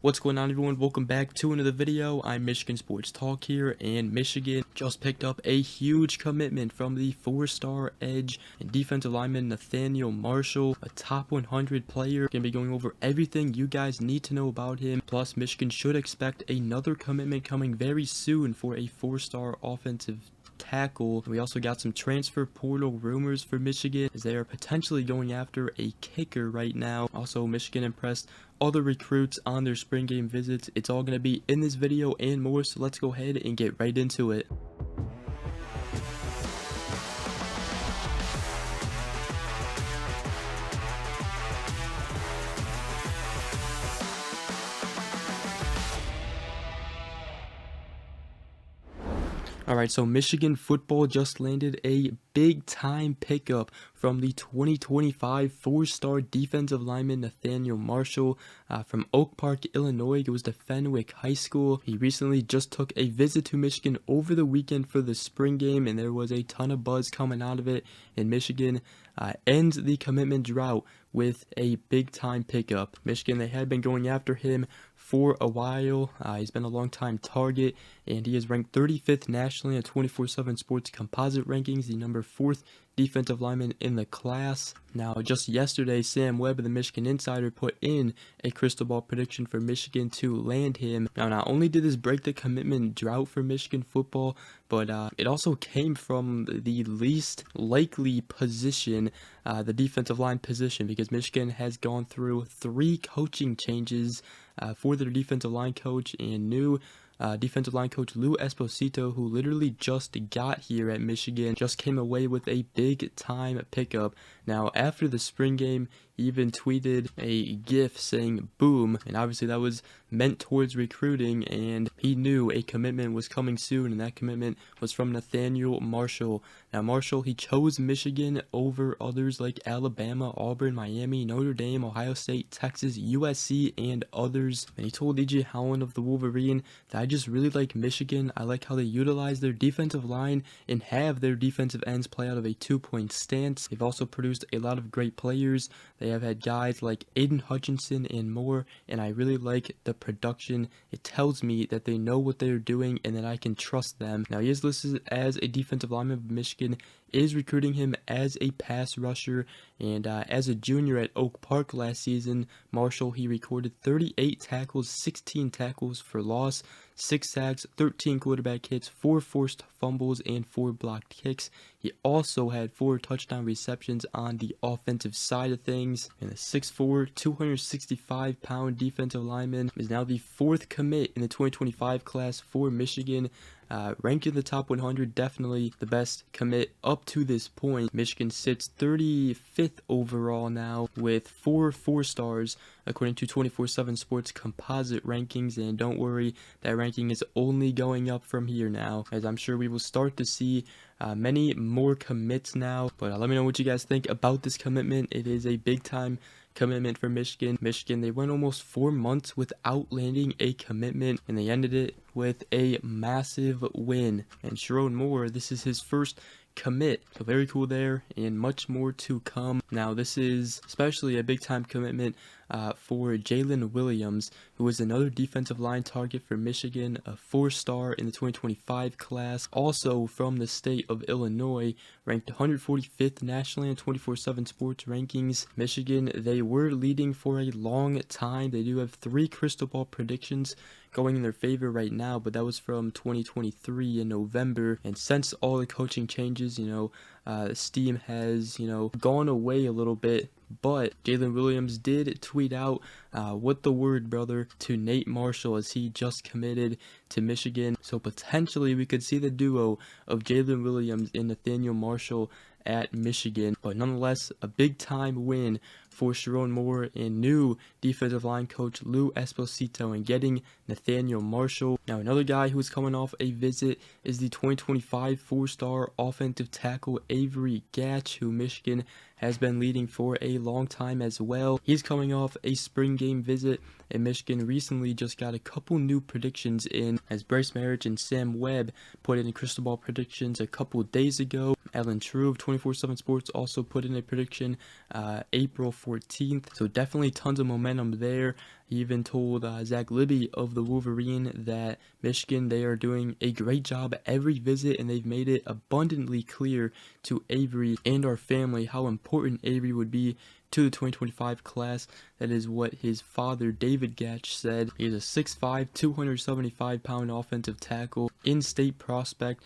What's going on, everyone? Welcome back to another video. I'm Michigan Sports Talk here, and Michigan just picked up a huge commitment from the 4-star edge and defensive lineman Nathaniel Marshall, a top 100 player. Gonna be going over everything you guys need to know about him. Plus, Michigan should expect another commitment coming very soon for a 4-star offensive tackle. We also got some transfer portal rumors for Michigan, as they are potentially going after a kicker right now. Also, Michigan impressed other recruits on their spring game visits. It's all going to be in this video and more, so let's go ahead and get right into it. Alright, so Michigan football just landed a big-time pickup from the 2025 4-star defensive lineman Nathaniel Marshall from Oak Park, Illinois. It was to Fenwick High School. He recently just took a visit to Michigan over the weekend for the spring game, and there was a ton of buzz coming out of it. And Michigan ends the commitment drought with a big-time pickup. Michigan, they had been going after him for a while. He's been a long-time target, and he is ranked 35th nationally at 24/7 Sports composite rankings, the number 4th defensive lineman in the class. Now, just yesterday, Sam Webb of the Michigan Insider put in a crystal ball prediction for Michigan to land him. Now, not only did this break the commitment drought for Michigan football, but it also came from the least likely position, the defensive line position, because Michigan has gone through 3 coaching changes for their defensive line coach, and new defensive line coach Lou Esposito, who literally just got here at Michigan, just came away with a big time pickup. Now, after the spring game, he even tweeted a GIF saying boom, and obviously that was meant towards recruiting, and he knew a commitment was coming soon, and that commitment was from Nathaniel Marshall. Now, Marshall, he chose Michigan over others like Alabama, Auburn, Miami, Notre Dame, Ohio State, Texas, USC, and others. And he told E.J. Holland of the Wolverine that I just really like Michigan. I like how they utilize their defensive line and have their defensive ends play out of a 2-point stance. They've also produced a lot of great players. They have had guys like Aiden Hutchinson and more, and I really like the production. It tells me that they know what they're doing and that I can trust them. Now, he is listed as a defensive lineman, but Michigan is recruiting him as a pass rusher, and as a junior at Oak Park last season, Marshall, he recorded 38 tackles, 16 tackles for loss, 6 sacks, 13 quarterback hits, 4 forced fumbles, and 4 blocked kicks. He also had 4 touchdown receptions on the offensive side of things. And the 6'4", 265-pound defensive lineman is now the 4th commit in the 2025 class for Michigan. Ranked in the top 100, definitely the best commit up to this point. Michigan sits 35th overall now with 4 4-stars according to 24/7 Sports composite rankings, and don't worry, that ranking is only going up from here now, as I'm sure we will start to see many more commits now. But let me know what you guys think about this commitment. It is a big time commitment for Michigan. Michigan, they went almost 4 months without landing a commitment, and they ended it with a massive win. And Sherrone Moore, this is his first commit, so very cool there, and much more to come. Now, this is especially a big time commitment for Jalen Williams, who is another defensive line target for Michigan, a 4-star in the 2025 class, also from the state of Illinois, ranked 145th nationally in 24/7 Sports rankings. Michigan, they were leading for a long time. They do have 3 crystal ball predictions going in their favor right now, but that was from 2023 in November. And since all the coaching changes, steam has, gone away a little bit. But Jalen Williams did tweet out, what the word, brother, to Nate Marshall, as he just committed to Michigan. So potentially we could see the duo of Jalen Williams and Nathaniel Marshall at Michigan. But nonetheless, a big time win for Sherrone Moore and new defensive line coach Lou Esposito, and getting Nathaniel Marshall. Now, another guy who's coming off a visit is the 2025 4-star offensive tackle Avery Gatch, who Michigan has been leading for a long time as well. He's coming off a spring game visit, and Michigan recently just got a couple new predictions in, as Bryce Marriage and Sam Webb put in crystal ball predictions a couple days ago. Alan True of 24/7 Sports also put in a prediction April 14th. So definitely tons of momentum there. He even told Zach Libby of the Wolverine that Michigan, they are doing a great job every visit, and they've made it abundantly clear to Avery and our family how important Avery would be to the 2025 class. That is what his father, David Gatch, said. He is a 6'5", 275-pound offensive tackle, in-state prospect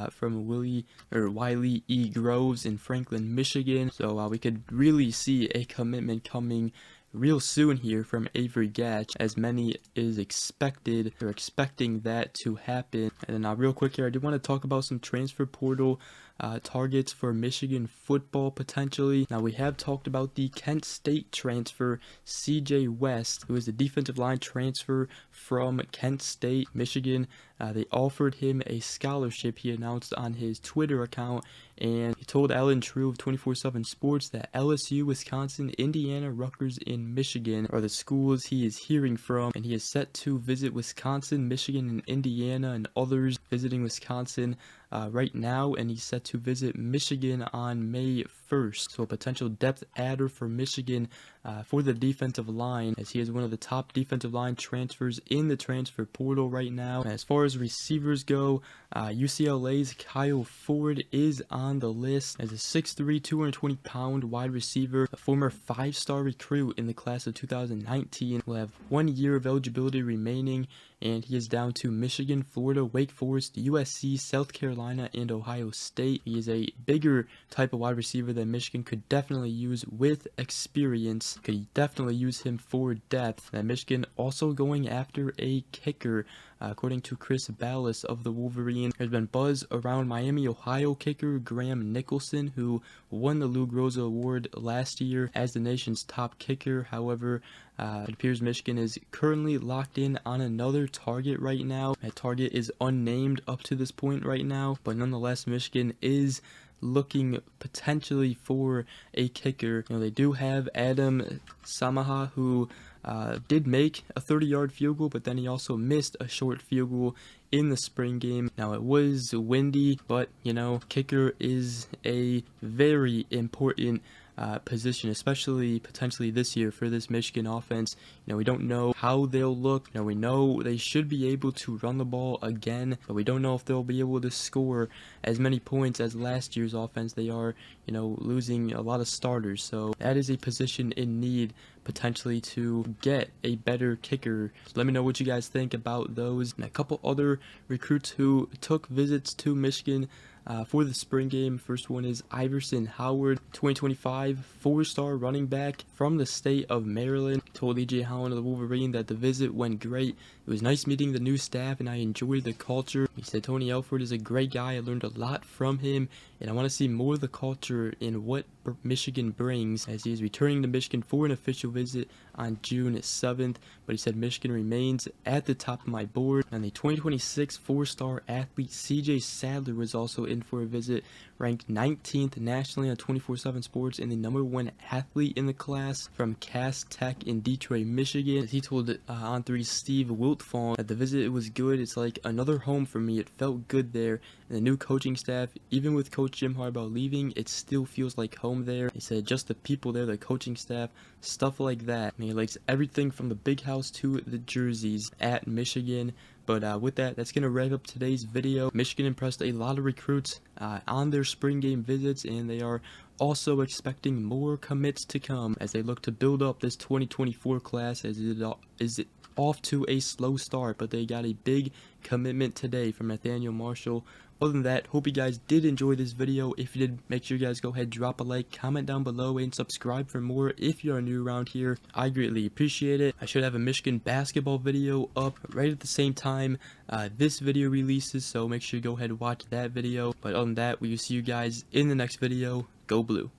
from Wiley E. Groves in Franklin, Michigan. So we could really see a commitment coming real soon here from Avery Gatch, as many is expected, or expecting that to happen. And then real quick here, I do want to talk about some transfer portal targets for Michigan football potentially. Now, we have talked about the Kent State transfer, CJ West, who is a defensive line transfer from Kent State, Michigan. They offered him a scholarship, he announced on his Twitter account, and he told Alan True of 24/7 Sports that LSU, Wisconsin, Indiana, Rutgers, and Michigan are the schools he is hearing from, and he is set to visit Wisconsin, Michigan, and Indiana, and others, visiting Wisconsin right now, and he's set to visit Michigan on May 1st. So a potential depth adder for Michigan for the defensive line, as he is one of the top defensive line transfers in the transfer portal right now. And as far as receivers go, UCLA's Kyle Ford is on the list as a 6'3", 220-pound wide receiver, a former 5-star recruit in the class of 2019. Will have 1 year of eligibility remaining, and he is down to Michigan, Florida, Wake Forest, USC, South Carolina, and Ohio State. He is a bigger type of wide receiver that Michigan could definitely use with experience. Could definitely use him for depth. And Michigan also going after a kicker. According to Chris Ballas of the Wolverine, there's been buzz around Miami, Ohio kicker Graham Nicholson, who won the Lou Groza Award last year as the nation's top kicker. However, it appears Michigan is currently locked in on another target right now. That target is unnamed up to this point right now, but nonetheless, Michigan is looking potentially for a kicker. You know, they do have Adam Samaha, who did make a 30-yard field goal, but then he also missed a short field goal in the spring game. Now, it was windy, but you know, kicker is a very important position, especially potentially this year for this Michigan offense. You know, we don't know how they'll look. You know, we know they should be able to run the ball again, but we don't know if they'll be able to score as many points as last year's offense. They are, you know, losing a lot of starters, so that is a position in need potentially to get a better kicker. So let me know what you guys think about those. And a couple other recruits who took visits to Michigan for the spring game. First one is Iverson Howard, 2025 4-star running back from the state of Maryland. Told E.J. Holland of the Wolverine that the visit went great. It was nice meeting the new staff, and I enjoyed the culture. He said Tony Elford is a great guy. I learned a lot from him, and I want to see more of the culture and what Michigan brings, as he is returning to Michigan for an official visit on June 7th. But he said Michigan remains at the top of my board. And the 2026 4-star athlete CJ Sadler was also in for a visit, ranked 19th nationally on 24/7 Sports and the #1 athlete in the class from Cass Tech in Detroit, Michigan. He told On3's Steve Wiltfong that the visit was good. It's like another home for me. It felt good there. And the new coaching staff, even with Coach Jim Harbaugh leaving, it still feels like home there. He said just the people there, the coaching staff, stuff like that. I mean, he likes everything from the big house to the jerseys at Michigan. But with that, that's going to wrap up today's video. Michigan impressed a lot of recruits on their spring game visits, and they are also expecting more commits to come as they look to build up this 2024 class, as it is off to a slow start, but they got a big commitment today from Nathaniel Marshall. Other than that, hope you guys did enjoy this video. If you did, make sure you guys go ahead, drop a like, comment down below, and subscribe for more if you are new around here. I greatly appreciate it. I should have a Michigan basketball video up right at the same time this video releases, so make sure you go ahead and watch that video. But other than that, we will see you guys in the next video. Go Blue.